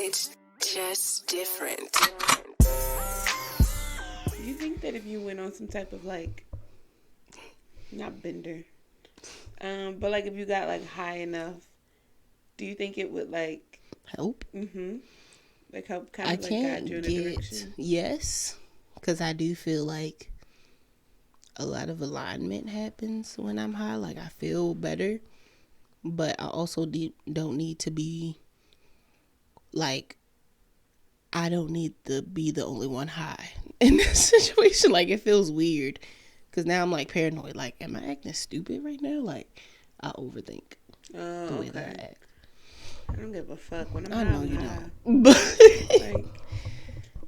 It's just different. You think that if you went on some type of like, not bender, but like if you got like high enough, do you think it would like help? Like help kind I of like can't guide you in a get direction? yes, because I do feel like a lot of alignment happens when I'm high. Like I feel better, but I also don't need to be like, I don't need to be the only one high in this situation. Like it feels weird because now I'm like paranoid. Like, am I acting stupid right now? Like I overthink the way that I act. I don't give a fuck when I'm I high. know I'm you high. don't, but Like,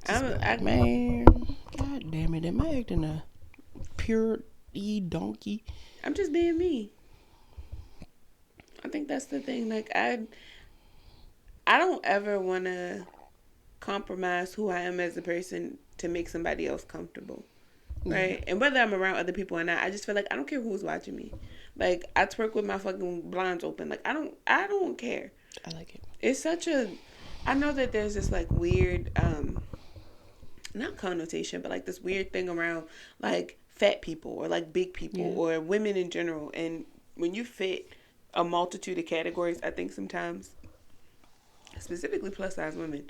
just be like, man, god damn it, am I acting a pure donkey? I'm just being me. I think that's the thing. Like I don't ever want to compromise who I am as a person to make somebody else comfortable. Right? Yeah. And whether I'm around other people or not, I just feel like I don't care who's watching me. Like I twerk with my fucking blinds open. Like I don't care. I like it. It's such a, I know that there's this like weird not connotation, but like this weird thing around like fat people or like big people or women in general. And when you fit a multitude of categories, I think sometimes specifically plus size women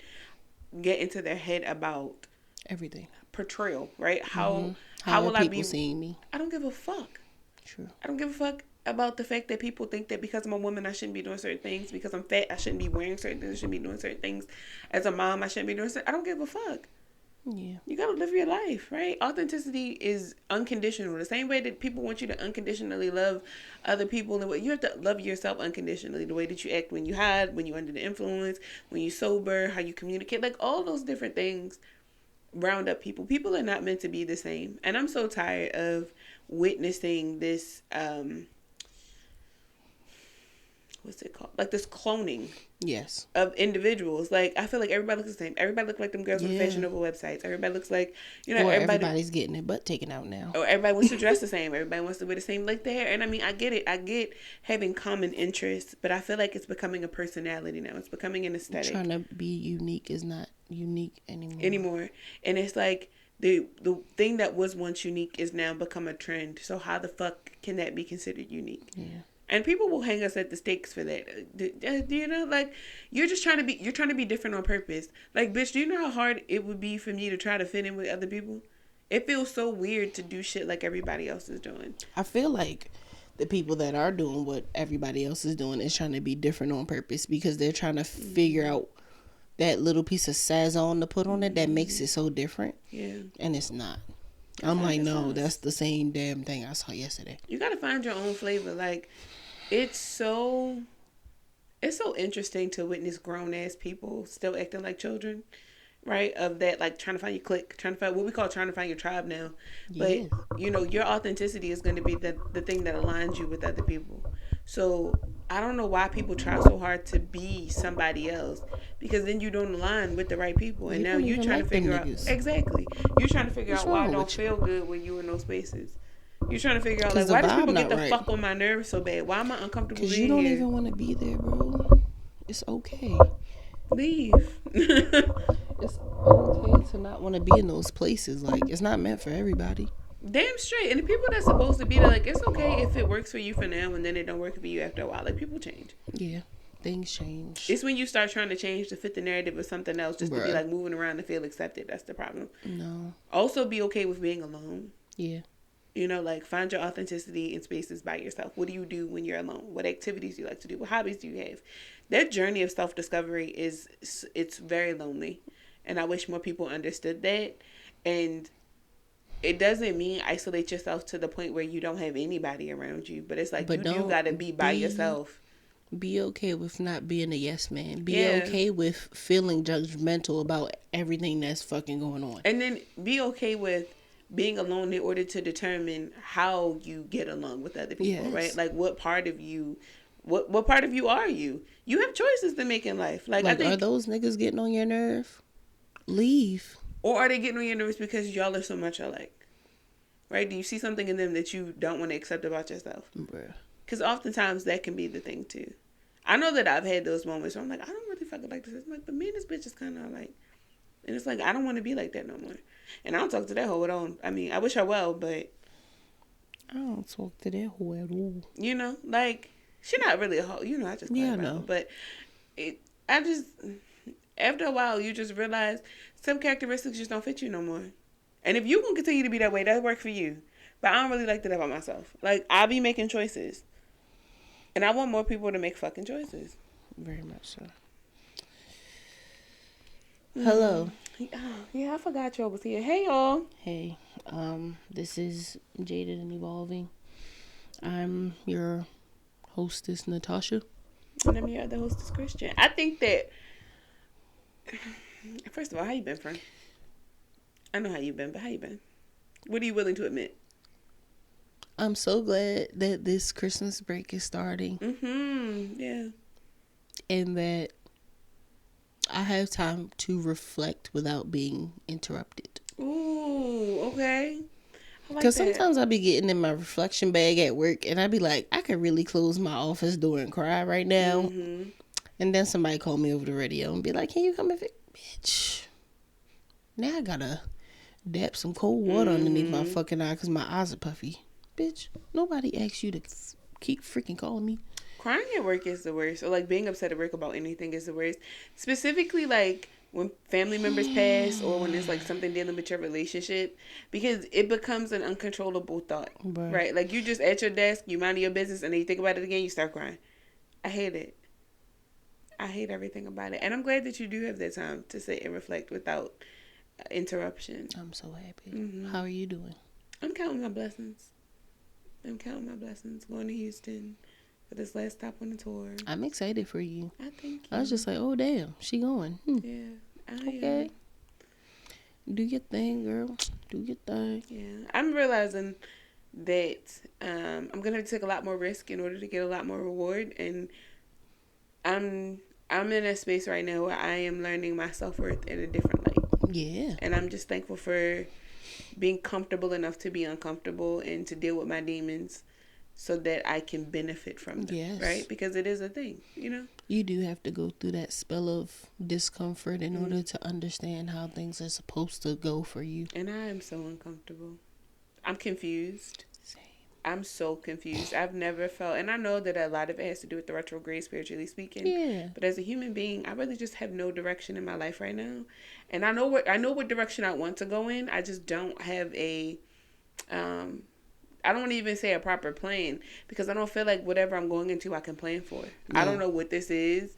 get into their head about everything. Portrayal, right? How will I people be seeing me? I don't give a fuck. True. I don't give a fuck about the fact that people think that because I'm a woman I shouldn't be doing certain things. Because I'm fat I shouldn't be wearing certain things. I shouldn't be doing certain things. As a mom I shouldn't be doing certain. I don't give a fuck. Yeah. You gotta live your life, right? Authenticity is unconditional. The same way that people want you to unconditionally love other people, the way you have to love yourself unconditionally. The way that you act when you hide, when you're under the influence, when you're sober, how you communicate, like all those different things round up people. People are not meant to be the same. And I'm so tired of witnessing this what's it called? Like this cloning. Yes. Of individuals. Like I feel like everybody looks the same. Everybody looks like them girls on Fashion Nova websites. Everybody looks like, you know, or everybody's getting their butt taken out now. Or everybody wants to dress the same. Everybody wants to wear the same like their hair. And I mean, I get it. I get having common interests, but I feel like it's becoming a personality now. It's becoming an aesthetic. Trying to be unique is not unique anymore. And it's like the thing that was once unique is now become a trend. So how the fuck can that be considered unique? Yeah. And people will hang us at the stakes for that. Do you know, like, you're trying to be different on purpose. Like, bitch, do you know how hard it would be for me to try to fit in with other people? It feels so weird to do shit like everybody else is doing. I feel like the people that are doing what everybody else is doing is trying to be different on purpose because they're trying to figure out that little piece of sazon to put on it that makes it so different. Yeah. And it's not. I'm like, no, that's the same damn thing I saw yesterday. You gotta find your own flavor. Like, it's so interesting to witness grown ass people still acting like children, right? Of that, like trying to find your clique, trying to find what we call trying to find your tribe now. But you know, your authenticity is going to be the thing that aligns you with other people. So I don't know why people try so hard to be somebody else, because then you don't align with the right people, and now you're trying to figure out exactly. You're trying to figure out why I don't feel good when you in those spaces. You're trying to figure out, like, why do people get the fuck on my nerves so bad? Why am I uncomfortable being here? Because you don't even want to be there, bro. It's okay. Leave. It's okay to not want to be in those places. Like, it's not meant for everybody. Damn straight. And the people that's supposed to be there, like, it's okay if it works for you for now and then it don't work for you after a while. Like, people change. Yeah. Things change. It's when you start trying to change to fit the narrative of something else just to be, like, moving around and feel accepted. That's the problem. No. Also, be okay with being alone. Yeah. You know, like, find your authenticity in spaces by yourself. What do you do when you're alone? What activities do you like to do? What hobbies do you have? That journey of self-discovery it's very lonely. And I wish more people understood that. And it doesn't mean isolate yourself to the point where you don't have anybody around you. But it's like, you do got to be by yourself. Be okay with not being a yes man. Be okay with feeling judgmental about everything that's fucking going on. And then be okay with being alone in order to determine how you get along with other people, right? Like, what part of you, what part of you are you? You have choices to make in life. Like I think, are those niggas getting on your nerve? Leave. Or are they getting on your nerves because y'all are so much alike? Right? Do you see something in them that you don't want to accept about yourself? Because oftentimes that can be the thing too. I know that I've had those moments where I'm like, I don't really fucking could like this. I'm like, but me and this bitch is kind of like, and it's like, I don't want to be like that no more. And I don't talk to that hoe at all. I mean, I wish her well, but I don't talk to that hoe at all. you know, like, she not really a hoe. You know, I just call her a hoe. But I just, after a while, you just realize some characteristics just don't fit you no more. And if you can continue to be that way, that work for you. But I don't really like that about myself. Like, I be making choices. And I want more people to make fucking choices. Very much so. Hello. Yeah, I forgot y'all was here. Hey, y'all. Hey, this is Jaded and Evolving. I'm your hostess, Natasha. And I'm your other hostess, Christian. I think that, first of all, how you been, friend? I know how you been, but how you been? What are you willing to admit? I'm so glad that this Christmas break is starting. Yeah. And that I have time to reflect without being interrupted. Ooh, okay. Because sometimes I be getting in my reflection bag at work and I be like, I could really close my office door and cry right now. And then somebody call me over the radio and be like, can you come and fix? Bitch. Now I gotta dab some cold water underneath my fucking eye because my eyes are puffy. Bitch, nobody asked you to keep freaking calling me. Crying at work is the worst. Or like being upset at work about anything is the worst. Specifically like when family members pass or when it's like something dealing with your relationship, because it becomes an uncontrollable thought. Right? Like you just at your desk, you mind your business, and then you think about it again, you start crying. I hate it. I hate everything about it. And I'm glad that you do have that time to sit and reflect without interruption. I'm so happy. How are you doing? I'm counting my blessings. Going to Houston for this last stop on the tour. I'm excited for you. I thank you. I was just like, oh damn, she going. Yeah. Okay. Do your thing, girl. Do your thing. Yeah. I'm realizing that I'm gonna have to take a lot more risk in order to get a lot more reward, and I'm in a space right now where I am learning my self-worth in a different light. Yeah. And I'm just thankful for being comfortable enough to be uncomfortable and to deal with my demons so that I can benefit from them. Yes. Right? Because it is a thing, you know? You do have to go through that spell of discomfort in order to understand how things are supposed to go for you. And I am so uncomfortable. I'm confused. Same. I'm so confused. I've never felt, and I know that a lot of it has to do with the retrograde, spiritually speaking. Yeah. But as a human being, I really just have no direction in my life right now. And I know what direction I want to go in. I just don't have I don't want to even say a proper plan, because I don't feel like whatever I'm going into I can plan for. I don't know what this is.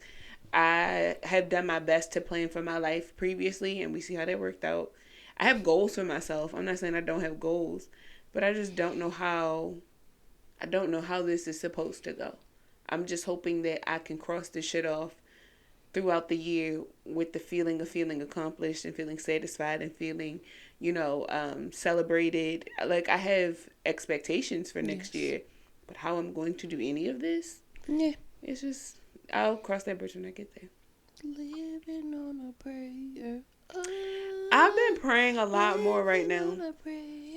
I have done my best to plan for my life previously, and we see how that worked out. I have goals for myself. I'm not saying I don't have goals, but I just don't know how. I don't know how this is supposed to go. I'm just hoping that I can cross this shit off throughout the year with the feeling of feeling accomplished and feeling satisfied and feeling, celebrated. Like, I have expectations for next year, but how I'm going to do any of this, it's just, I'll cross that bridge when I get there. Living on a prayer. I've been praying a lot more right now.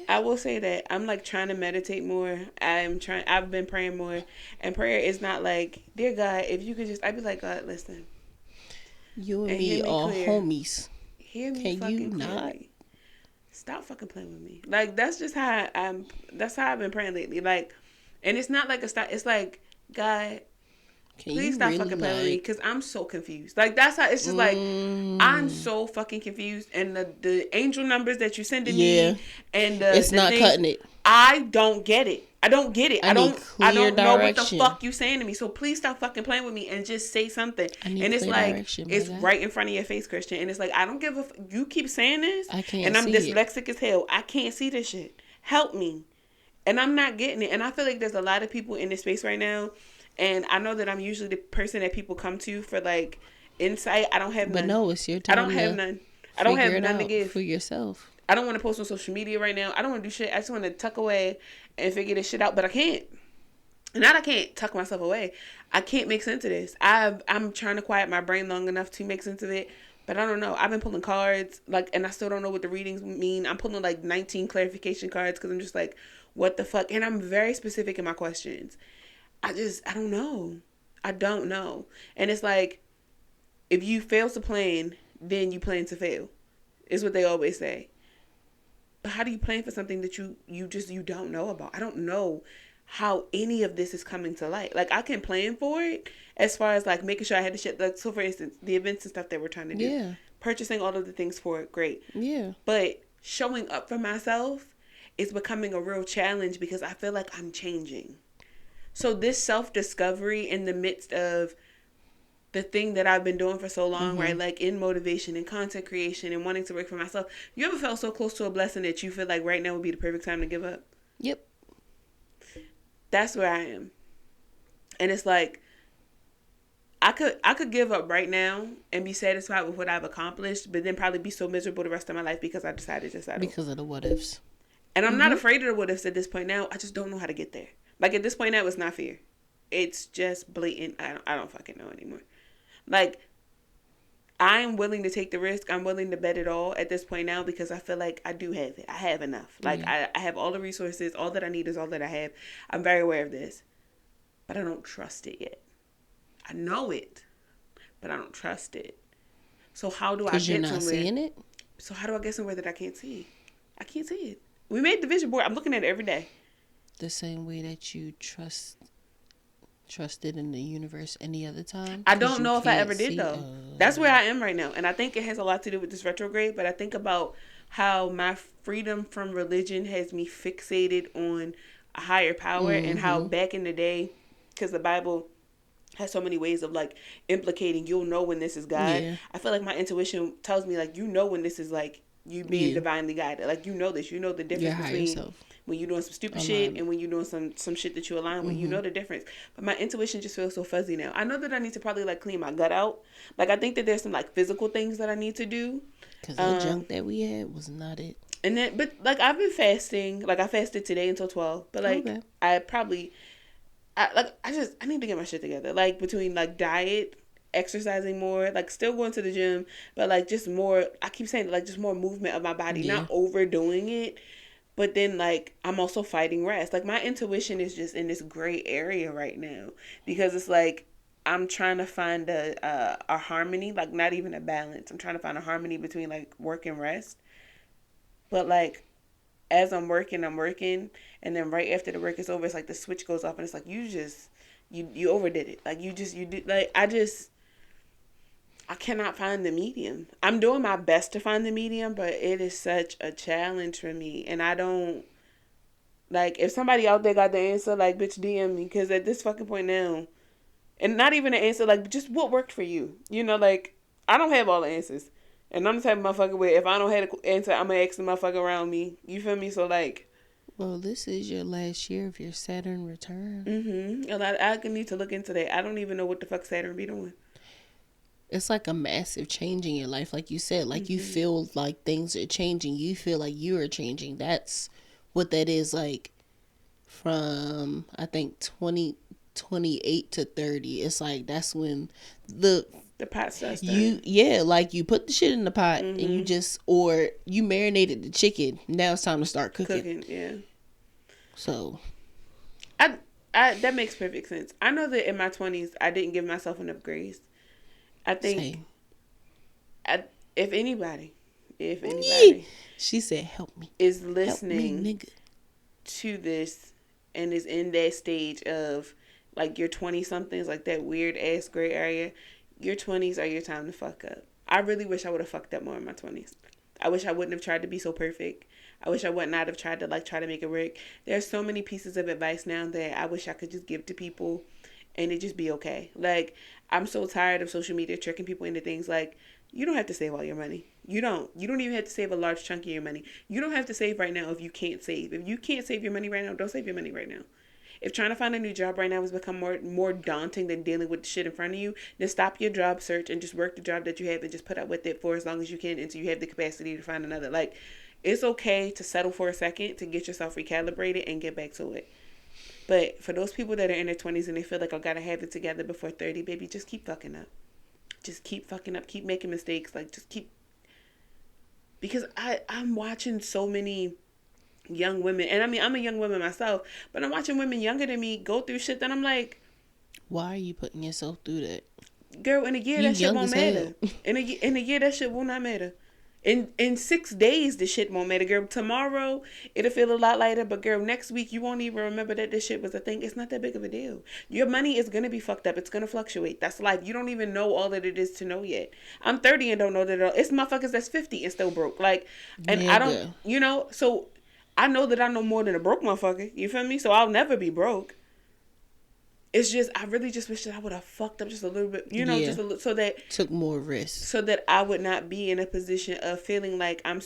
I will say that I'm like trying to meditate more. I've been praying more, and prayer is not like, dear God, if you could just, I'd be like, God, listen. You and me are homies. Hear me. Can fucking you not? Stop fucking playing with me. Like, that's just how that's how I've been praying lately. Like, and it's not like a stop. It's like, God, please stop really fucking playing with me, because I'm so confused. Like, that's how it's just like, I'm so fucking confused. And the angel numbers that you're sending me, and it's not things, cutting it. I don't get it. I don't get it. I don't know what the fuck you saying to me. So please stop fucking playing with me and just say something. And it's like, it's right in front of your face, Christian. And it's like, I don't give a you keep saying this, and I'm dyslexic as hell. I can't see this shit. Help me. And I'm not getting it. And I feel like there's a lot of people in this space right now. And I know that I'm usually the person that people come to for like insight. I don't have none. But no, it's your time. I don't have none. I don't have none to give for yourself. I don't want to post on social media right now. I don't want to do shit. I just want to tuck away and figure this shit out. But I can't. Not I can't tuck myself away. I can't make sense of this. I'm trying to quiet my brain long enough to make sense of it. But I don't know. I've been pulling cards, like, and I still don't know what the readings mean. I'm pulling like 19 clarification cards because I'm just like, what the fuck? And I'm very specific in my questions. I don't know. I don't know. And it's like, if you fail to plan, then you plan to fail. Is what they always say. But how do you plan for something that you don't know about? I don't know how any of this is coming to light. Like, I can plan for it as far as like making sure I had the shit. Like, so for instance, the events and stuff that we're trying to do, Yeah. purchasing all of the things for it, great. Yeah. But showing up for myself is becoming a real challenge because I feel like I'm changing. So this self-discovery in the midst of the thing that I've been doing for so long, right? Like in motivation and content creation and wanting to work for myself. You ever felt so close to a blessing that you feel like right now would be the perfect time to give up? Yep. That's where I am. And it's like I could give up right now and be satisfied with what I've accomplished, but then probably be so miserable the rest of my life because I decided to settle. Because of the what ifs. And I'm not afraid of the what ifs at this point now. I just don't know how to get there. Like at this point now, it's not fear. It's just blatant. I don't fucking know anymore. Like, I'm willing to take the risk. I'm willing to bet it all at this point now because I feel like I do have it. I have enough. Like, I have all the resources. All that I need is all that I have. I'm very aware of this. But I don't trust it yet. I know it, but I don't trust it. So how do I get somewhere? Because you're not seeing it? So how do I get somewhere that I can't see? I can't see it. We made the vision board. I'm looking at it every day. The same way that you trusted in the universe any other time? I don't know if I ever did, though. That's where I am right now. And I think it has a lot to do with this retrograde, but I think about how my freedom from religion has me fixated on a higher power and how back in the day, because the Bible has so many ways of like implicating you'll know when this is God. Yeah. I feel like my intuition tells me like you know when this is like you being divinely guided. Like you know this. You know the difference between yourself. when you're doing some stupid shit and when you're doing some shit that you align with. You know the difference. But my intuition just feels so fuzzy now. I know that I need to probably like clean my gut out. Like I think that there's some like physical things that I need to do. Because the junk that we had was not it. And then, but like I've been fasting. Like I fasted today until 12. But like I need to get my shit together. Like between like diet, exercising more, like still going to the gym, but like just more, I keep saying like just more movement of my body, not overdoing it. But then like I'm also fighting rest. Like my intuition is just in this gray area right now because it's like I'm trying to find a harmony, like not even a balance. I'm trying to find a harmony between like work and rest. But like as I'm working, and then right after the work is over, it's like the switch goes off, and it's like you overdid it. Like you did like I cannot find the medium. I'm doing my best to find the medium, but it is such a challenge for me, and I don't like if somebody out there got the answer, like bitch DM me because at this fucking point now, and not even an answer, like just what worked for you. You know, like I don't have all the answers. And I'm the type of motherfucker where if I don't have the answer, I'm going to ask the motherfucker around me. You feel me? So, like... Well, this is your last year of your Saturn return. And I need to look into that. I don't even know what the fuck Saturn be doing. It's like a massive change in your life. Like you said, like you feel like things are changing. You feel like you are changing. That's what that is like from, I think, 28 to 30. It's like that's when the pot starts like you put the shit in the pot and you just, or you marinated the chicken. Now it's time to start cooking. So I that makes perfect sense. I know that in my 20s I didn't give myself enough grace. I think if anybody she said help me is listening help me, nigga. To this and is in that stage of like your 20 somethings, like that weird ass gray area, your 20s are your time to fuck up. I really wish I would have fucked up more in my 20s. I wish I wouldn't have tried to be so perfect. I wish I would not have tried to make it work. There's so many pieces of advice now that I wish I could just give to people and it just be okay. Like, I'm so tired of social media tricking people into things like, you don't have to save all your money. You don't even have to save a large chunk of your money. You don't have to save right now if you can't save. If you can't save your money right now, don't save your money right now. If trying to find a new job right now has become more daunting than dealing with the shit in front of you, then stop your job search and just work the job that you have and just put up with it for as long as you can until you have the capacity to find another. Like, it's okay to settle for a second to get yourself recalibrated and get back to it. But for those people that are in their 20s and they feel like I gotta have it together before 30, baby, just keep fucking up. Just keep fucking up. Keep making mistakes. Like, just keep... Because I'm watching so many young women, and I mean, I'm a young woman myself, but I'm watching women younger than me go through shit that I'm like, why are you putting yourself through that? Girl, in a year, You that shit young won't as hell. matter. In a year, that shit will not matter. In 6 days, the shit won't matter, girl. Tomorrow, it'll feel a lot lighter, but girl, next week, you won't even remember that this shit was a thing. It's not that big of a deal. Your money is gonna be fucked up. It's gonna fluctuate. That's life. You don't even know all that it is to know yet. I'm 30 and don't know that at all. It's motherfuckers that's 50 and still broke. Like, and Yeah, I don't, girl. you know, so I know that I know more than a broke motherfucker. You feel me? So I'll never be broke. It's just, I really just wish that I would have fucked up just a little bit, you know, Yeah. just a little, so that Took more risks. I would not be in a position of feeling like I'm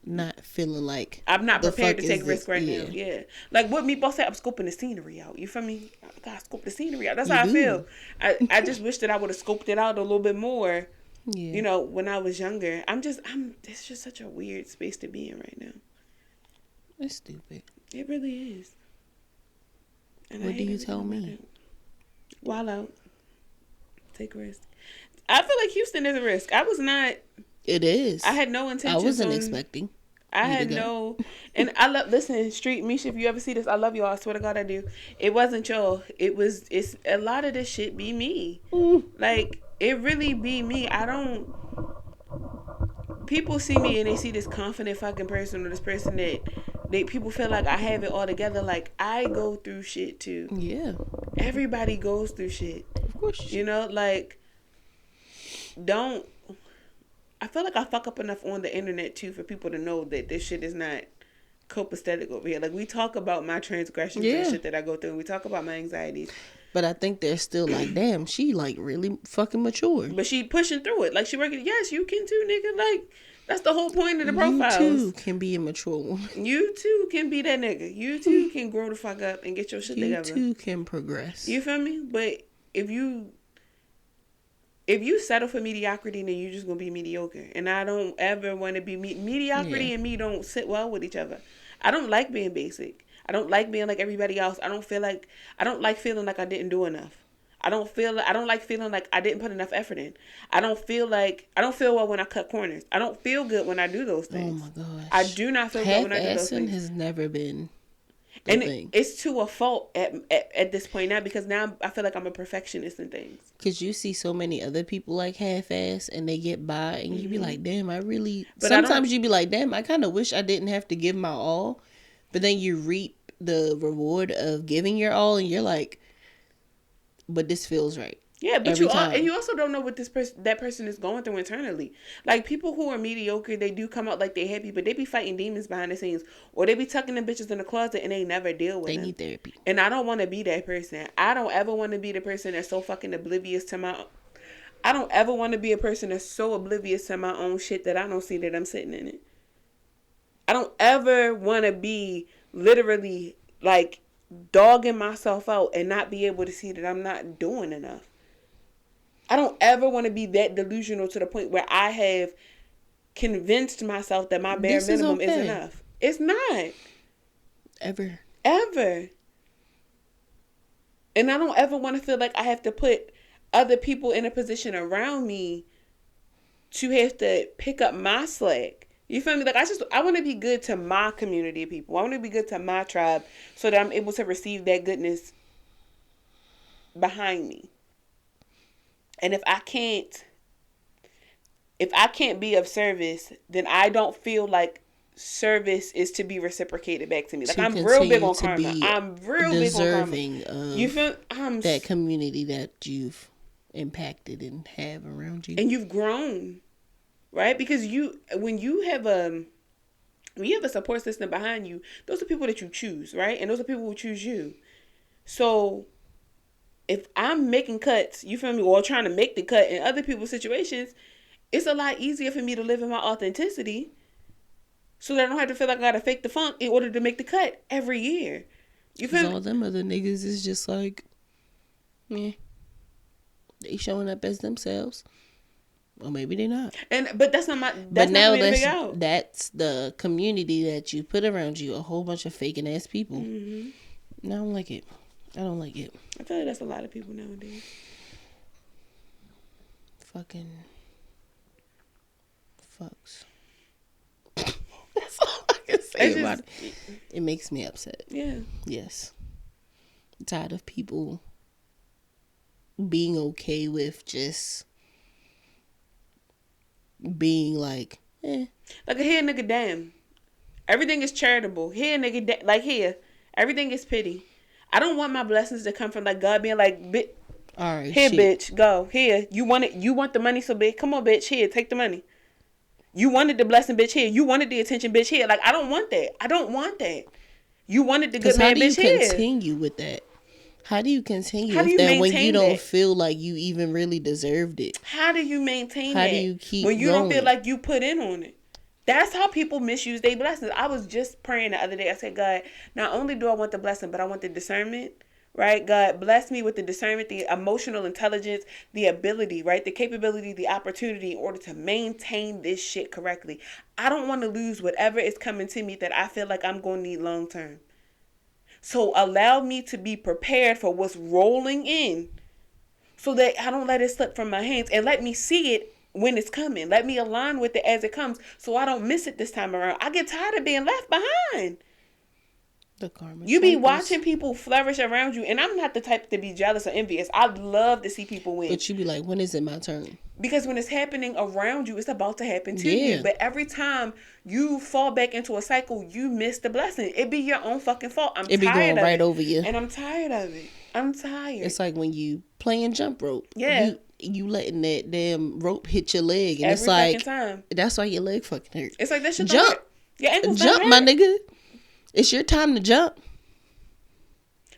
Not feeling like I'm not the prepared fuck to take is risk this? right Yeah. now. Yeah, like what me boss said, I'm scoping the scenery out. You feel me? I gotta scope the scenery out. That's You how I do. feel. I just wish that I would have scoped it out a little bit more. Yeah. You know, when I was younger. It's just such a weird space to be in right now. It's stupid. It really is. And I What do hate you everything tell about me? it. Wild out. Take a risk. I feel like Houston is a risk. I was not. It is. I had no intention. I wasn't expecting. I you had to go. no, and I love. Listen, Street Misha, if you ever see this, I love y'all. I swear to God, I do. It wasn't y'all. It's a lot of this shit be me. Like it really be me. I don't. People see me and they see this confident fucking person or this person that people feel like I have it all together. Like I go through shit too. Yeah. Everybody goes through shit. Of course. You know, like don't. I feel like I fuck up enough on the internet too for people to know that this shit is not copacetic over here. Like we talk about my transgressions and shit that I go through, and we talk about my anxieties. But I think they're still like, damn, she like really fucking mature. But she pushing through it. Like she working. Yes, you can too, nigga. Like that's the whole point of the profiles. You too can be a mature woman. You too can be that nigga. You too can grow the fuck up and get your shit together. You too can progress. You feel me? But if you settle for mediocrity, then you're just gonna be mediocre. And I don't ever want to be mediocrity and me don't sit well with each other. I don't like being basic. I don't like being like everybody else. I don't like feeling like I didn't do enough. I don't like feeling like I didn't put enough effort in. I don't feel well when I cut corners. I don't feel good when I do those things. Oh my gosh. I do not feel good when I do those things. Has never been it's to a fault at this point now, because now I feel like I'm a perfectionist in things. Because you see so many other people like half-ass and they get by and you be like, damn, I really... But sometimes you be like, damn, I kind of wish I didn't have to give my all. But then you reap the reward of giving your all and you're like, but this feels right. Yeah, but Every time. And you also don't know what that person is going through internally. Like people who are mediocre, they do come out like they happy, but they be fighting demons behind the scenes, or they be tucking them bitches in the closet and they never deal with them. They need therapy. And I don't want to be that person. I don't ever want to be the person that's so fucking oblivious to my. I don't ever want to be a person that's so oblivious to my own shit that I don't see that I'm sitting in it. I don't ever want to be literally like dogging myself out and not be able to see that I'm not doing enough. I don't ever want to be that delusional to the point where I have convinced myself that my bare minimum is enough. It's not. Ever. And I don't ever want to feel like I have to put other people in a position around me to have to pick up my slack. You feel me? Like I want to be good to my community of people. I want to be good to my tribe so that I'm able to receive that goodness behind me. And if I can't be of service, then I don't feel like service is to be reciprocated back to me. Like I'm real big on karma. I'm real big on karma. Deserving of you feel that community that you've impacted and have around you. And you've grown, right? Because when you have a support system behind you, those are people that you choose, right? And those are people who choose you. So if I'm making cuts, you feel me, or trying to make the cut in other people's situations, it's a lot easier for me to live in my authenticity so that I don't have to feel like I gotta fake the funk in order to make the cut every year. You feel me? All them other niggas is just like, they showing up as themselves. Or maybe they're not. But that's not my. That's not for me to figure out. That's the community that you put around you. A whole bunch of faking ass people. Mm-hmm. I don't like it. I feel like that's a lot of people nowadays. Fucking fucks. That's all I can say about it. It makes me upset. Yeah. Yes. I'm tired of people being okay with just being like, Like, here, nigga, damn. Everything is charitable. Here, nigga, like, here. Everything is pity. I don't want my blessings to come from, like, God being like, all right, here, shit. bitch, go. Here. You want it. You want the money so big. Come on, bitch. Here, take the money. You wanted the blessing, bitch. Here. You wanted the attention, bitch. Here. Like, I don't want that. I don't want that. You wanted the good man, bitch. Here. How do you continue with that? How do you continue How do with you that when maintain you don't that? feel like you even really deserved it? How do you maintain How that? do you keep when you going? don't feel like you put in on it? That's how people misuse their blessings. I was just praying the other day. I said, God, not only do I want the blessing, but I want the discernment, right? God, bless me with the discernment, the emotional intelligence, the ability, right? The capability, the opportunity in order to maintain this shit correctly. I don't want to lose whatever is coming to me that I feel like I'm going to need long term. So allow me to be prepared for what's rolling in so that I don't let it slip from my hands, and let me see it when it's coming. Let me align with it as it comes so I don't miss it this time around. I get tired of being left behind. The karma You be cycles. watching people flourish around you, and I'm not the type to be jealous or envious. I love to see people win. But you be like, when is it my turn? Because when it's happening around you, it's about to happen to Yeah. you. But every time you fall back into a cycle, you miss the blessing. It be your own fucking fault. It be tired going of right it. over you. And I'm tired of it. I'm tired. It's like when you playing jump rope. Yeah. You letting that damn rope hit your leg, and Every it's like fucking time. that's why your leg fucking hurt. It's like that shit Jump. don't hurt. Your ankles Jump, don't my hurt. nigga. It's your time to jump.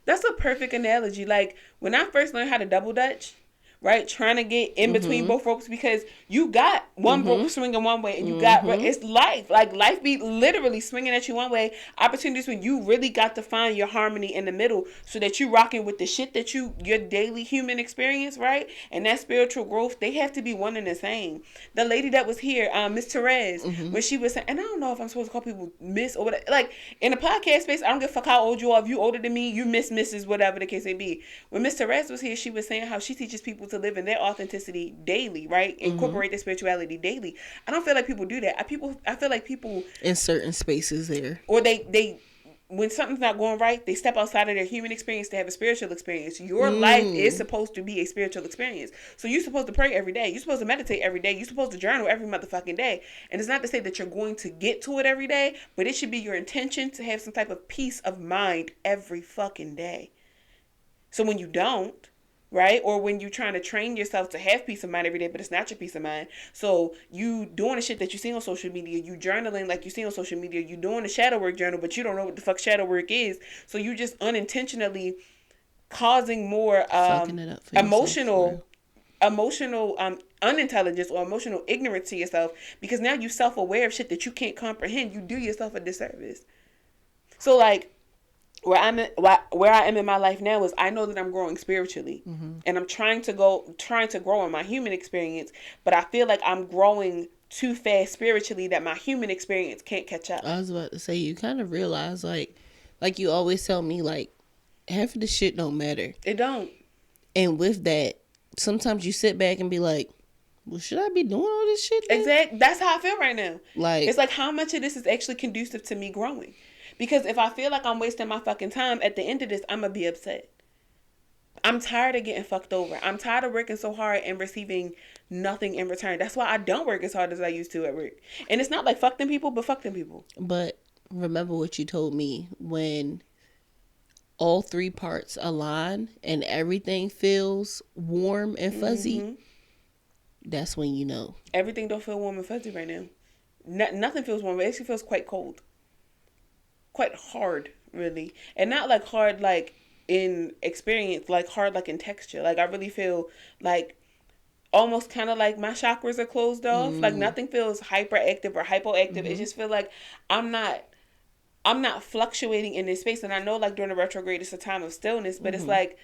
That's a perfect analogy. Like, when I first learned how to double dutch, right, trying to get in between both ropes, because you got one rope swinging one way and you got, it's life. Like, life be literally swinging at you one way. Opportunities when you really got to find your harmony in the middle so that you rocking with the shit that your daily human experience, right? And that spiritual growth, they have to be one and the same. The lady that was here, Miss Therese, when she was saying, and I don't know if I'm supposed to call people Miss or whatever. Like, in the podcast space, I don't give a fuck how old you are. If you older than me, you Miss, Mrs., whatever the case may be. When Miss Therese was here, she was saying how she teaches people to live in their authenticity daily, right? Incorporate their spirituality daily. I don't feel like people do that. I feel like people in certain spaces there, or they when something's not going right, they step outside of their human experience to have a spiritual experience. Your life is supposed to be a spiritual experience. So you're supposed to pray every day. You're supposed to meditate every day. You're supposed to journal every motherfucking day. And it's not to say that you're going to get to it every day, but it should be your intention to have some type of peace of mind every fucking day. So when you don't, right? Or when you're trying to train yourself to have peace of mind every day, but it's not your peace of mind. So you doing the shit that you see on social media, you journaling like you see on social media, you doing the shadow work journal, but you don't know what the fuck shadow work is. So you just unintentionally causing more fucking it up for yourself, emotional unintelligence or emotional ignorance to yourself, because now you self-aware of shit that you can't comprehend. You do yourself a disservice. So like, where I am in my life now is I know that I'm growing spiritually, and I'm trying to grow in my human experience, but I feel like I'm growing too fast spiritually that my human experience can't catch up. I was about to say, you kind of realize like you always tell me, like, half of the shit don't matter. It don't. And with that, sometimes you sit back and be like, well, should I be doing all this shit then? Exactly. That's how I feel right now. Like, it's like, how much of this is actually conducive to me growing? Because if I feel like I'm wasting my fucking time, at the end of this, I'm going to be upset. I'm tired of getting fucked over. I'm tired of working so hard and receiving nothing in return. That's why I don't work as hard as I used to at work. And it's not like fuck them people, but fuck them people. But remember what you told me, when all three parts align and everything feels warm and fuzzy, that's when you know. Everything don't feel warm and fuzzy right now. Nothing feels warm. It actually feels quite cold. Quite hard, really. And not like hard like in experience, like hard like in texture. Like I really feel like almost kind of like my chakras are closed off. Like nothing feels hyperactive or hypoactive. It just feels like I'm not fluctuating in this space. And I know like during the retrograde it's a time of stillness, but it's like,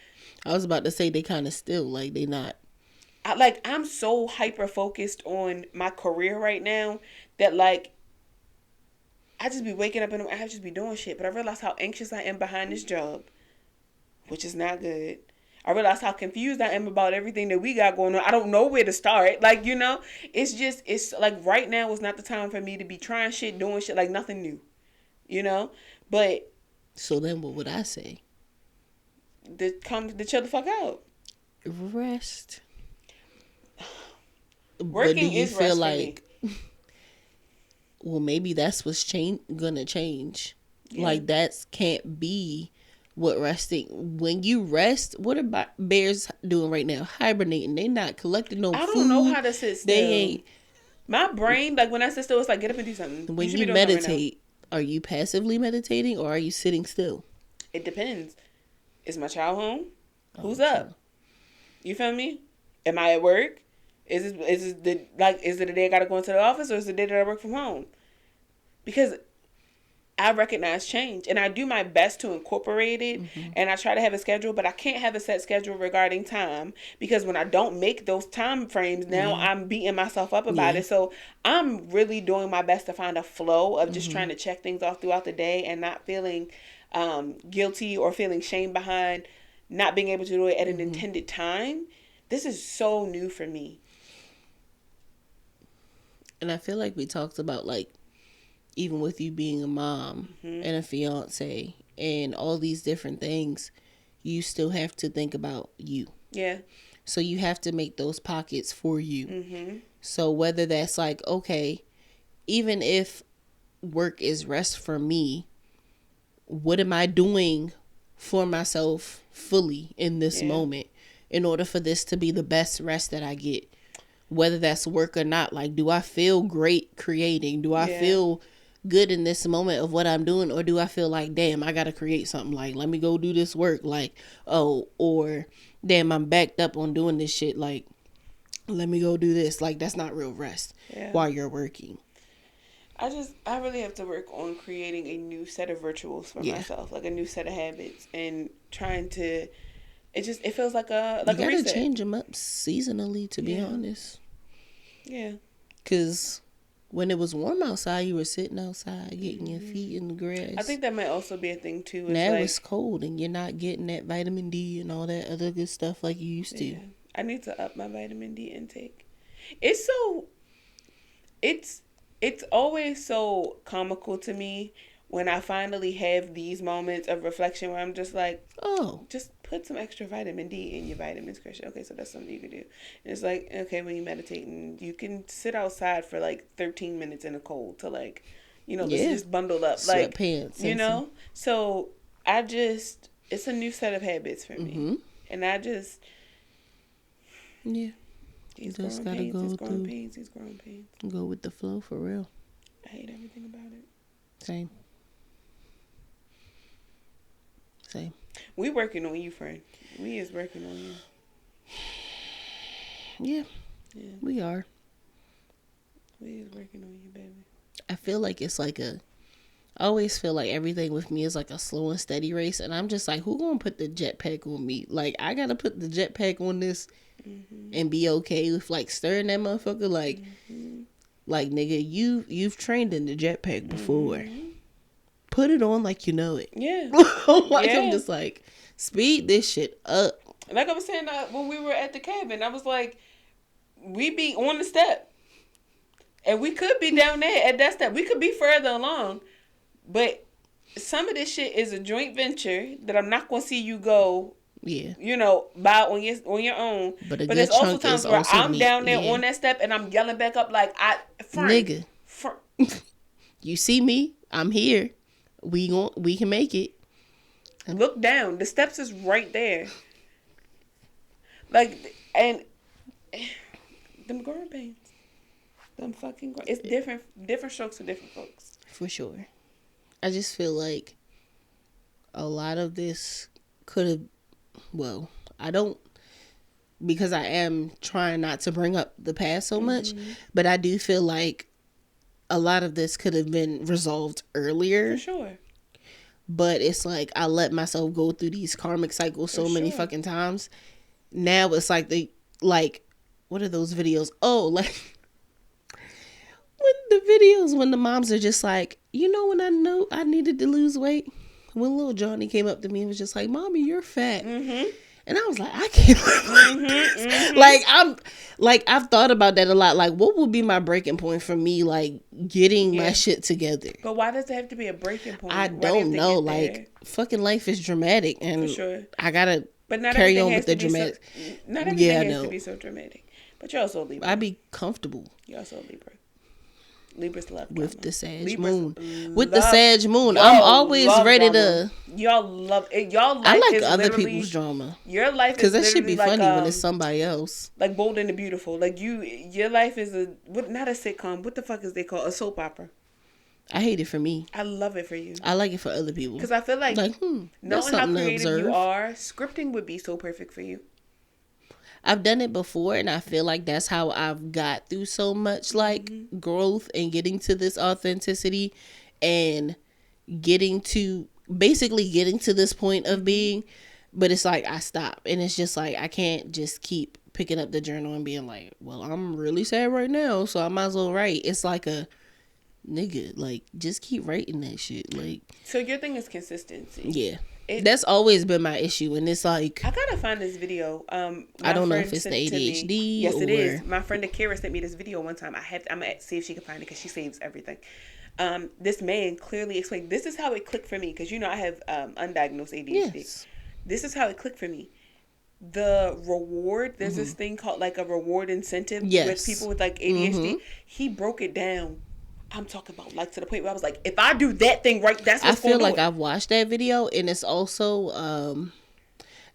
I was about to say they kind of still, like they not. I'm so hyper focused on my career right now that like I just be waking up and I just be doing shit. But I realize how anxious I am behind this job, which is not good. I realize how confused I am about everything that we got going on. I don't know where to start. Like, you know, it's like right now is not the time for me to be trying shit, doing shit, like nothing new, you know? But so then what would I say? to chill the fuck out. Rest. But do Working you is feel rest for me. like, well, maybe that's what's gonna change. Yeah. Like that can't be what resting. When you rest, what are bears doing right now? Hibernating. They not collecting no I food. don't know how to sit still. They ain't. My brain, like when I sit still, it's like get up and do something. When should you be doing something right now. meditate, are you passively meditating or are you sitting still? It depends. Is my child home? Who's Okay. up? You feel me? Am I at work? Is it the day I gotta go into the office, or is it the day that I work from home? Because I recognize change and I do my best to incorporate it, and I try to have a schedule, but I can't have a set schedule regarding time, because when I don't make those time frames, now I'm beating myself up about it. So I'm really doing my best to find a flow of just trying to check things off throughout the day and not feeling guilty or feeling shame behind not being able to do it at an intended time. This is so new for me. And I feel like we talked about, like, even with you being a mom and a fiance and all these different things, you still have to think about you. Yeah. So you have to make those pockets for you. So whether that's like, okay, even if work is rest for me, what am I doing for myself fully in this moment in order for this to be the best rest that I get? Whether that's work or not, like, do I feel great creating? Do I feel good in this moment of what I'm doing? Or do I feel like, damn, I got to create something, like, let me go do this work, like, oh, or damn, I'm backed up on doing this shit, like, let me go do this. Like, that's not real rest while you're working. I really have to work on creating a new set of rituals for myself, like a new set of habits, and trying to, it feels like a You gotta reset. change them up seasonally, to be honest. Yeah. Because when it was warm outside, you were sitting outside getting your feet in the grass. I think that might also be a thing too. Now it's cold and you're not getting that vitamin D and all that other good stuff like you used to. Yeah. I need to up my vitamin D intake. It's always so comical to me when I finally have these moments of reflection where I'm just like, oh, just put some extra vitamin D in your vitamins, Christian. Okay, so that's something you can do. And it's like, okay, when you're meditating, you can sit outside for like 13 minutes in the cold to, like, just bundled up. Sweatpants. Like, So it's a new set of habits for me. And I just... Yeah. These just growing gotta pains, go these growing through. pains, these growing pains. Go with the flow for real. I hate everything about it. Same. We working on you, friend. We is working on you. Yeah. We are. We is working on you, baby. I feel like it's like I always feel like everything with me is like a slow and steady race, and I'm just like, who gonna put the jetpack on me? Like, I gotta put the jetpack on this and be okay with, like, stirring that motherfucker. Like, like, nigga, you've trained in the jetpack before. Put it on like you know it. Yeah. I'm just like, speed this shit up. Like I was saying when we were at the cabin, I was like, we be on the step. And we could be down there at that step. We could be further along. But some of this shit is a joint venture that I'm not going to see you go, by on your own. But there's also times where I'm down there on that step and I'm yelling back up like, nigga, you see me? I'm here. We can make it. Look down. The steps is right there. Like, and them growing pains. Them fucking growing. It's different strokes for different folks. For sure. I just feel like a lot of this could have, I don't, because I am trying not to bring up the past so much, but I do feel like a lot of this could have been resolved earlier. For sure. But it's like I let myself go through these karmic cycles so many fucking times. Now it's like what are those videos? Oh, like when the moms are just like, when I know I needed to lose weight, when little Johnny came up to me and was just like, "Mommy, you're fat." And I was like, I can't live like this. I've thought about that a lot. Like, what would be my breaking point for me, like, getting my shit together? But why does it have to be a breaking point? I don't know. Like, fucking life is dramatic, and for sure. I gotta But not carry everything on has with the to be dramatic. not everything Yeah, I has to know. be so dramatic. But you're also a Libra. I be comfortable You're also a Libra. Libras love with drama. the Sag Libras moon. With the Sag moon, I'm y'all always love ready drama. to. Y'all love it. Y'all I life like is other literally people's drama your life because is that should literally be like funny when it's somebody else. like Bold and the Beautiful. Like your life is not a sitcom. What the fuck is they called? A soap opera. I hate it for me. I love it for you. I like it for other people Because I feel like that's knowing how something to creative you observe. are, scripting would be so perfect for you. I've done it before, and I feel like that's how I've got through so much like growth and getting to this authenticity and getting to this point of being. But it's like I stop, and it's just like I can't just keep picking up the journal and being like, well, I'm really sad right now, so I might as well write. It's like a nigga, like just keep writing that shit. Like, So your thing is consistency. yeah. That's always been my issue, and it's like I gotta find this video. I don't know if it's the ADHD. Yes, or... it is. My friend Akira sent me this video one time. I'm gonna see if she can find it because she saves everything. This man clearly explained. This is how it clicked for me because I have undiagnosed ADHD. Yes. This is how it clicked for me. The reward. There's this thing called like a reward incentive with people with like ADHD. He broke it down. I'm talking about like to the point where I was like, if I do that thing right, that's what's going to do. I feel like I've watched that video, and it's also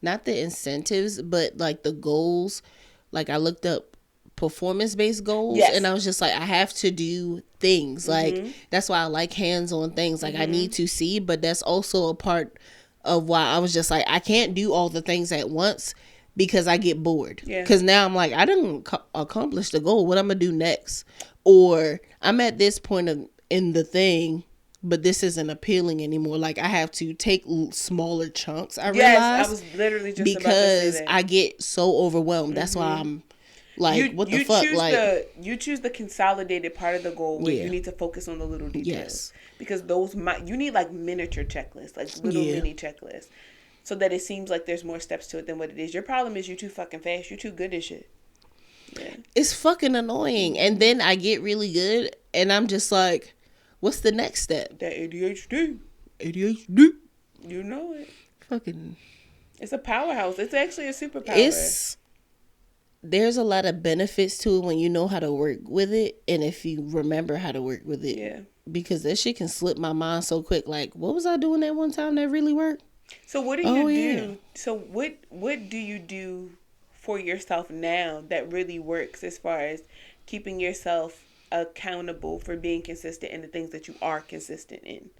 not the incentives, but like the goals. Like I looked up performance-based goals, and I was just like, I have to do things. Like that's why I like hands-on things. Like I need to see, but that's also a part of why I was just like, I can't do all the things at once because I get bored. Because now I'm like, I didn't accomplish the goal. What I'm gonna do next? Or I'm at this point in the thing, but this isn't appealing anymore. Like I have to take smaller chunks. I realize I was literally just because about to say that. I get so overwhelmed. That's why I'm like, what the fuck? You choose the consolidated part of the goal where you need to focus on the little details. Yes. Because you need like miniature checklists, like little mini checklists, so that it seems like there's more steps to it than what it is. Your problem is you're too fucking fast. You're too good at shit. Yeah. It's fucking annoying. And then I get really good and I'm just like, what's the next step? That ADHD. You know it. Fucking. It's a powerhouse. It's actually a superpower. There's a lot of benefits to it when you know how to work with it and if you remember how to work with it. Yeah. Because that shit can slip my mind so quick. Like, what was I doing that one time that really worked? So what do you do? Yeah. So what do you do for yourself now that really works as far as keeping yourself accountable for being consistent in the things that you are consistent in?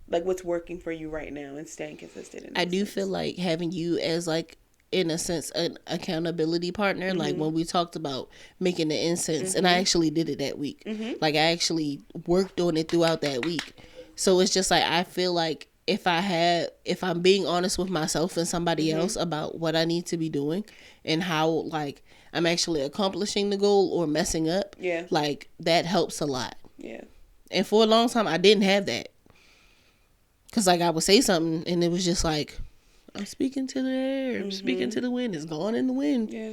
Like what's working for you right now and staying consistent in? I do feel like having you as like, in a sense, an accountability partner. Like when we talked about making the incense and I actually did it that week. Like I actually worked on it throughout that week. So it's just like, I feel like if I'm being honest with myself and somebody else about what I need to be doing and how like I'm actually accomplishing the goal or messing up, like that helps a lot. Yeah. And for a long time I didn't have that. Cause like I would say something and it was just like, I'm speaking to the air. I'm speaking to the wind. It's gone in the wind. Yeah.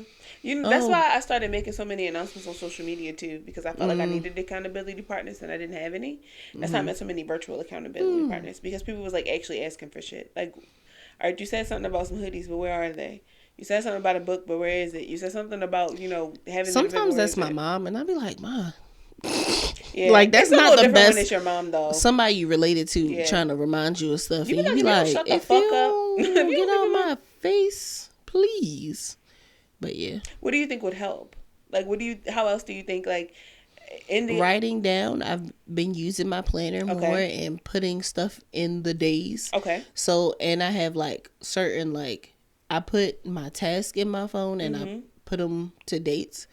That's why I started making so many announcements on social media too, because I felt like I needed accountability partners and I didn't have any. That's how I met so many virtual accountability partners, because people was like actually asking for shit. Like, all right, you said something about some hoodies, but where are they? You said something about a book, but where is it? You said something about, having. Sometimes that's my mom, and I'd be like, "Ma." Yeah. Like that's not the best. When it's your mom though. Somebody you related to trying to remind you of stuff, and you be like, "Shut the if fuck you up, get out my face, please." But yeah, what do you think would help? Like, how else do you think like? Writing down. I've been using my planner more and putting stuff in the days. Okay. So and I have like certain like I put my task in my phone and I put them to dates.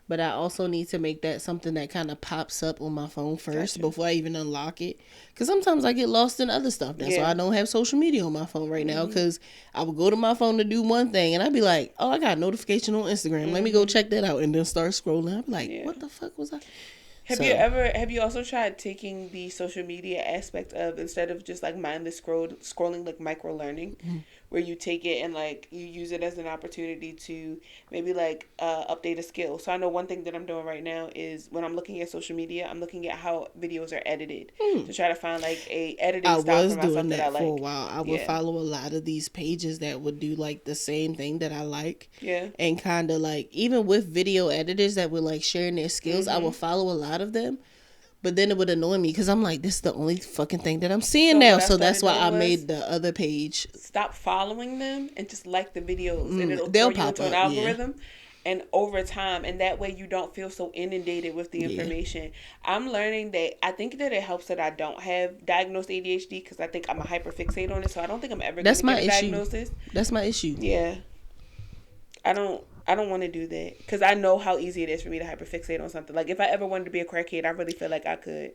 But I also need to make that something that kind of pops up on my phone first before I even unlock it. Because sometimes I get lost in other stuff. That's why I don't have social media on my phone right now. Because I would go to my phone to do one thing. And I'd be like, oh, I got a notification on Instagram. Let me go check that out. And then start scrolling. I'd be like, what the fuck was I? Have you also tried taking the social media aspect of, instead of just like mindless scrolling, like micro learning, where you take it and like you use it as an opportunity to maybe like update a skill. So I know one thing that I'm doing right now is when I'm looking at social media, I'm looking at how videos are edited to try to find like a editing I style was for myself doing that I that like. for a while. I would Yeah. follow a lot of these pages that would do like the same thing that I like. Yeah. And kind of like, even with video editors that were like sharing their skills, I would follow a lot of them. But then it would annoy me because I'm like, this is the only fucking thing that I'm seeing So now. what I So that's started why I doing made was the other page. stop following them and just like the videos, and it'll They'll throw you pop into an up, yeah. algorithm. And over time, and that way you don't feel so inundated with the Yeah. information. I'm learning that I think that it helps that I don't have diagnosed ADHD because I think I'm a hyperfixate on it. So I don't think I'm ever going That's to my get a issue. diagnosis. That's my issue. Yeah. I don't want to do that because I know how easy it is for me to hyperfixate on something. Like if I ever wanted to be a crackhead, I really feel like I could.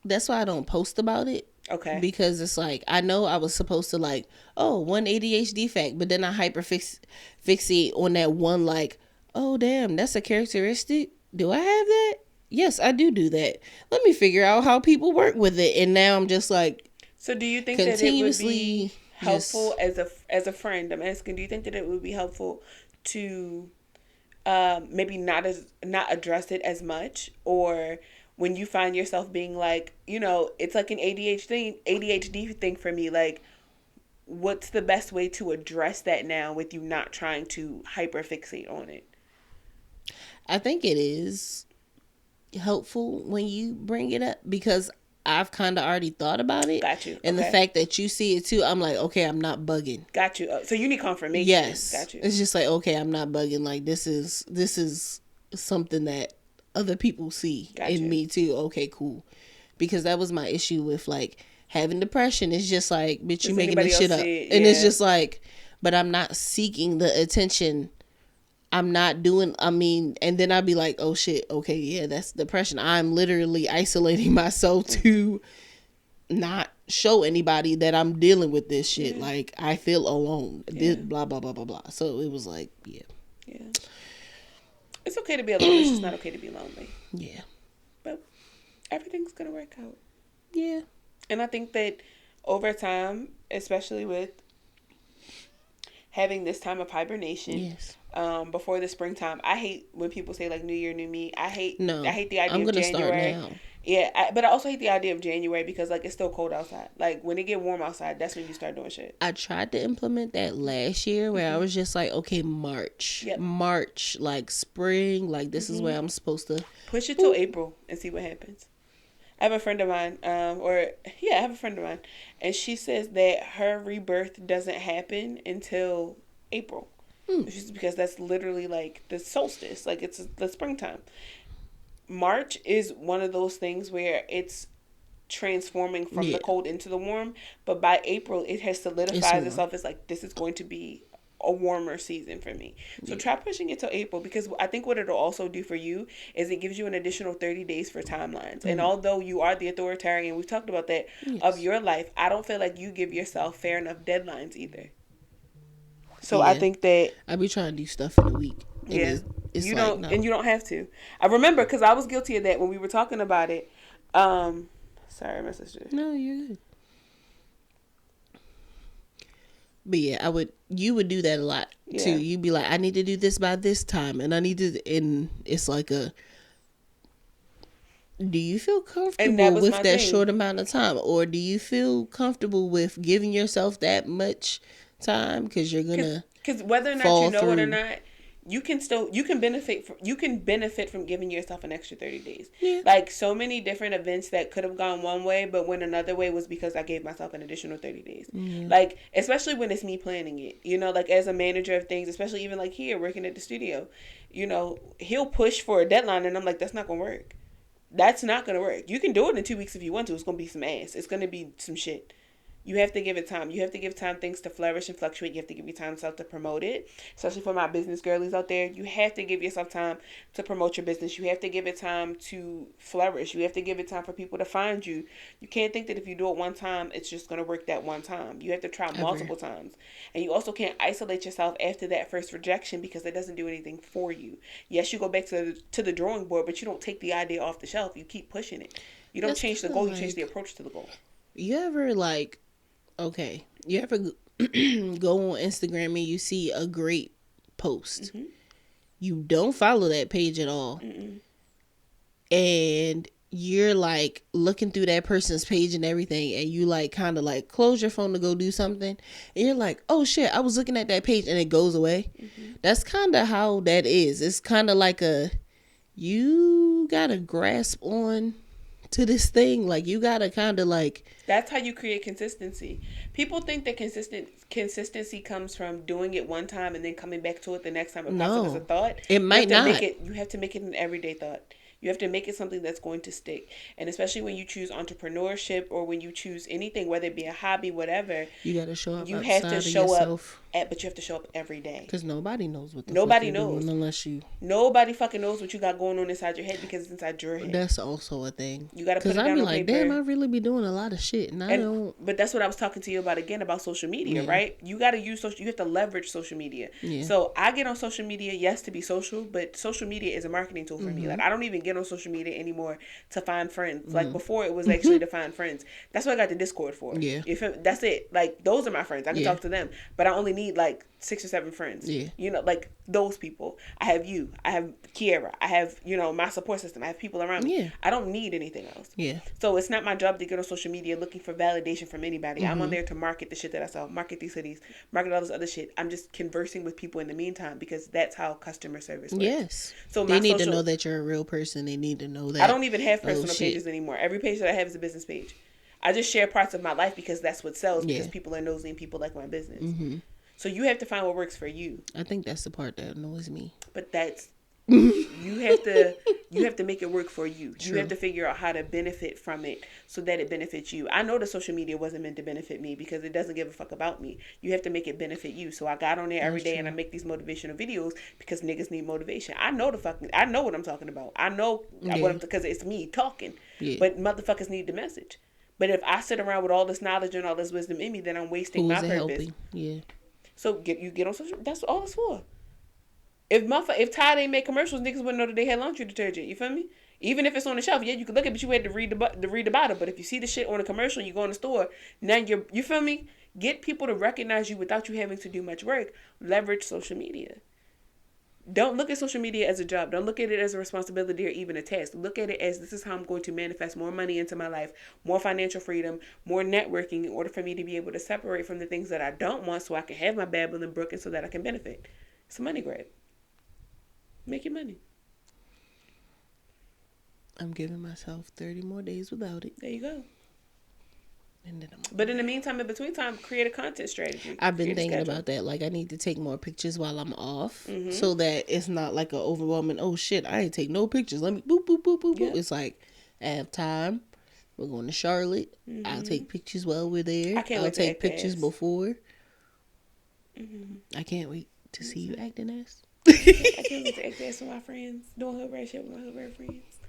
That's why I don't post about it. Okay. Because it's like, I know I was supposed to like, oh, one ADHD fact, but then I fixate on that one, like, oh, damn, that's a characteristic. Do I have that? Yes, I do that. Let me figure out how people work with it. And now I'm just like, So do you think that it would continuously be helpful as a friend? I'm asking, do you think that it would be helpful to maybe not address it as much, or when you find yourself being like, it's like an ADHD thing for me, like what's the best way to address that now with you not trying to hyperfixate on it? I think it is helpful when you bring it up because I've kind of already thought about it. Got you. And Okay. the fact that you see it too, I'm like, okay, I'm not bugging. Got you. So you need confirmation. Yes. Got you. It's just like, okay, I'm not bugging. Like this is something that other people see in me too. Okay, cool. Because that was my issue with like having depression. It's just like, bitch, you making this shit up. And it's just like, but I'm not seeking the attention. I'm not doing, and then I'd be like, oh shit, okay, yeah, that's depression. I'm literally isolating myself to not show anybody that I'm dealing with this shit. Yeah. Like, I feel alone. This, blah, blah, blah, blah, blah. So it was like, yeah. Yeah. It's okay to be alone. It's just not okay to be lonely. Yeah. But everything's going to work out. Yeah. And I think that over time, especially with having this time of hibernation, yes. Before the springtime, I hate when people say like New Year, New Me. I hate the idea I'm of gonna January. start now. Yeah, but I also hate the idea of January because like it's still cold outside. Like when it get warm outside, that's when you start doing shit. I tried to implement that last year where I was just like, okay, March, like spring, like this is where I'm supposed to push it till April and see what happens. I have a friend of mine, and she says that her rebirth doesn't happen until April. Just because that's literally like the solstice, like it's the springtime. March is one of those things where it's transforming from the cold into the warm, but by April it has solidified itself as like this is going to be a warmer season for me. So try pushing it till April, because I think what it'll also do for you is it gives you an additional 30 days for timelines. And although you are the authoritarian, we've talked about that, of your life, I don't feel like you give yourself fair enough deadlines either. So I think that I be trying to do stuff in a week. It's you like, don't, and you don't have to. I remember because I was guilty of that when we were talking about it. Sorry, my sister. No, you're good. But yeah, you would do that a lot too. You'd be like, I need to do this by this time, and and it's like do you feel comfortable with that short amount of time, or do you feel comfortable with giving yourself that much time because you're gonna because whether or not you know it or not, you can benefit from giving yourself an extra 30 days. Like so many different events that could have gone one way but went another way was because I gave myself an additional 30 days. Like especially when it's me planning it, like as a manager of things, especially even like here working at the studio, he'll push for a deadline and I'm like, that's not gonna work. That's not gonna work. You can do it in 2 weeks if you want to. It's gonna be some ass. It's gonna be some shit. You have to give it time. You have to give time things to flourish and fluctuate. You have to give your time yourself to promote it. Especially for my business girlies out there. You have to give yourself time to promote your business. You have to give it time to flourish. You have to give it time for people to find you. You can't think that if you do it one time, it's just going to work that one time. You have to try multiple times. And you also can't isolate yourself after that first rejection because it doesn't do anything for you. Yes, you go back to the drawing board, but you don't take the idea off the shelf. You keep pushing it. You don't change the goal. You change the approach to the goal. You ever go on Instagram and you see a great post. You don't follow that page at all. And you're like looking through that person's page and everything, and you like kind of like close your phone to go do something, and you're like, oh shit, I was looking at that page, and it goes away. That's kind of how that is. It's kind of like you gotta grasp on to this thing. Like, you gotta kind of like, that's how you create consistency. People think that consistency comes from doing it one time and then coming back to it the next time it pops up as a thought. It might not. You have to make it an everyday thought. You have to make it something that's going to stick. And especially when you choose entrepreneurship or when you choose anything, whether it be a hobby, whatever. You got to show up. You have to show up. But you have to show up every day. Because nobody knows what the nobody fuck knows doing unless you. Nobody fucking knows what you got going on inside your head because it's inside your head. That's also a thing. You got to put it down on paper. Because I be like, damn, I really be doing a lot of shit. And I don't. But that's what I was talking to you about again about social media, right? You got to use social. You have to leverage social media. Yeah. So I get on social media, yes, to be social, but social media is a marketing tool for me. Like, I don't even get on social media anymore to find friends. Like, before it was actually to find friends. That's what I got the Discord for. Yeah. That's it. Like, those are my friends. I can talk to them, but I only need like 6 or 7 friends. Yeah. You know, like those people. I have you. I have Kiera. I have, my support system. I have people around me. Yeah. I don't need anything else. Yeah. So it's not my job to get on social media looking for validation from anybody. I'm on there to market the shit that I sell, market these hoodies, market all this other shit. I'm just conversing with people in the meantime because that's how customer service works. Yes. So they need to know that you're a real person. They need to know that. I don't even have personal pages anymore. Every page that I have is a business page. I just share parts of my life because that's what sells, because people are nosy and people like my business. So you have to find what works for you. I think that's the part that annoys me. But that's you have to make it work for you. True. You have to figure out how to benefit from it so that it benefits you. I know that social media wasn't meant to benefit me because it doesn't give a fuck about me. You have to make it benefit you. So I got on there every day and I make these motivational videos because niggas need motivation. I know what I'm talking about. I know because it's me talking. Yeah. But motherfuckers need the message. But if I sit around with all this knowledge and all this wisdom in me, then I'm wasting my purpose. Helping? Yeah. So get on social. That's all it's for. If Tide ain't make commercials, niggas wouldn't know that they had laundry detergent. You feel me? Even if it's on the shelf, you can look at it, but you had to read the bottle. But if you see the shit on a commercial, you go in the store. Now you feel me? Get people to recognize you without you having to do much work. Leverage social media. Don't look at social media as a job. Don't look at it as a responsibility or even a task. Look at it as this is how I'm going to manifest more money into my life, more financial freedom, more networking in order for me to be able to separate from the things that I don't want so I can have my babbling brook and so that I can benefit. It's a money grab. Make your money. I'm giving myself 30 more days without it. There you go. And then but in the meantime, in between time, create a content strategy. I've been thinking about that. Like, I need to take more pictures while I'm off so that it's not like an overwhelming, oh shit, I ain't take no pictures. Let me boop, boop, boop, boop, boop. It's like, I have time. We're going to Charlotte. I'll take pictures while we're there. I'll take pictures before. I can't wait to see you acting ass. I can't wait to act ass with my friends. Doing hood rat shit with my hood rat friends.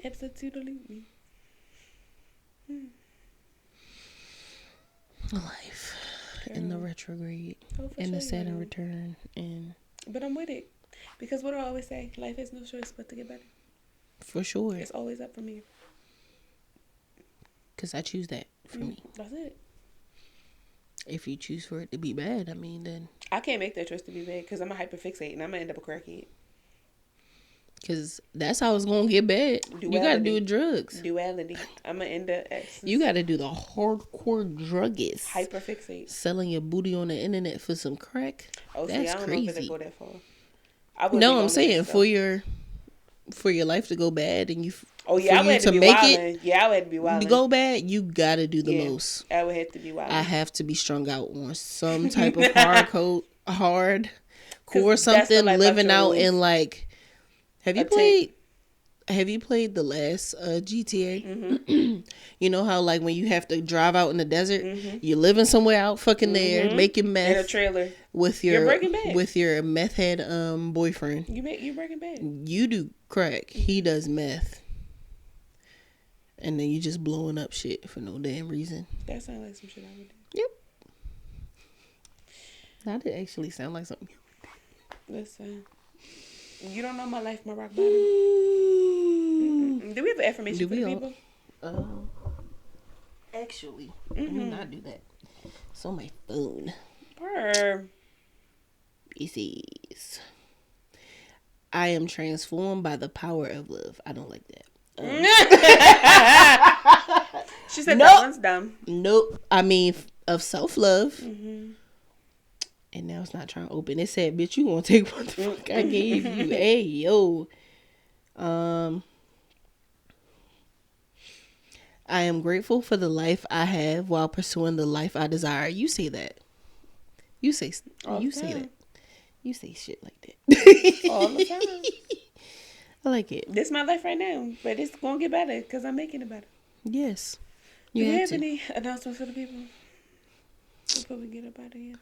Absolutely. Life in the retrograde and the Saturn return, but I'm with it because what do I always say? Life has no choice but to get better. For sure, it's always up from here. Cause I choose that for me. That's it. If you choose for it to be bad, I mean, then I can't make that choice to be bad because I'm a hyperfixate and I'm gonna end up a crackhead. Because that's how it's going to get bad. Duality. You got to do drugs. Duality. I'm going to end up... You got to do the hardcore druggist. Hyperfixate. Selling your booty on the internet for some crack. Oh, that's see, I don't crazy. Know if it go that far. No, I'm saying for your life to go bad and you... Oh, yeah, I would have to be wildin'. Yeah, I would have to be wildin'. To go bad, you got to do the most. I would have to be wildin'. I have to be strung out on some type of hardcore something, living out in like... Have you played the last GTA? Mm-hmm. You know how like when you have to drive out in the desert, you're living somewhere out fucking there, making meth in a trailer with your meth head boyfriend. You Breaking Bad. You do crack. He does meth, and then you just blowing up shit for no damn reason. That sounds like some shit I would do. Yep. That did actually sound like something. Listen. You don't know my life, my rock bottom. Do we have an affirmation for the people? Actually, let me not do that. It's on my phone. Purr. It says, I am transformed by the power of love. I don't like that. She said Nope. that one's dumb. Nope. I mean, of self-love. Mm-hmm. And now it's not trying to open. It said, bitch, you gonna take what the fuck I gave you. Hey, yo. I am grateful for the life I have while pursuing the life I desire. You say that. You say that. You say shit like that. All the time. I like it. This is my life right now, but it's gonna get better because I'm making it better. Yes. Do you have to. any announcements for the people before we get up out of here?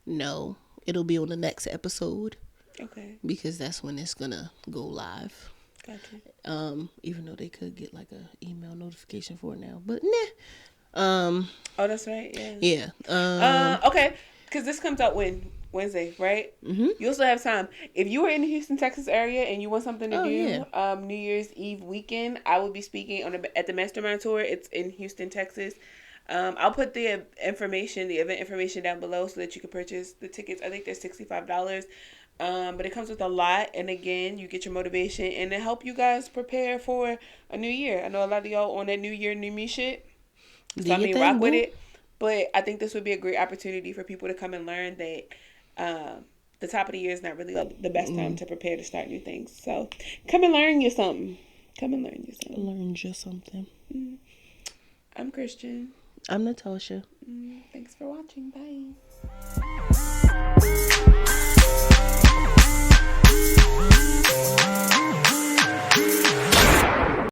No. It'll be on the next episode. Okay. Because that's when it's gonna go live. Gotcha. Even though they could get like a email notification for it now, but nah. Oh, that's right. Yeah. Okay. Because this comes out Wednesday, right? Mm-hmm. You also have time. If you are in the Houston, Texas area and you want something to do, yeah. New Year's Eve weekend, I will be speaking at the Mastermind Tour. It's in Houston, Texas. I'll put the event information down below so that you can purchase the tickets. I think they're $65. But it comes with a lot, and again, you get your motivation and to help you guys prepare for a new year. I know a lot of y'all on that New Year, New Me shit. So I mean, rock with it. But I think this would be a great opportunity for people to come and learn that the top of the year is not really the best time to prepare to start new things. So come and learn you something. Learn you something. I'm Christian. I'm Natasha. Thanks for watching. Bye.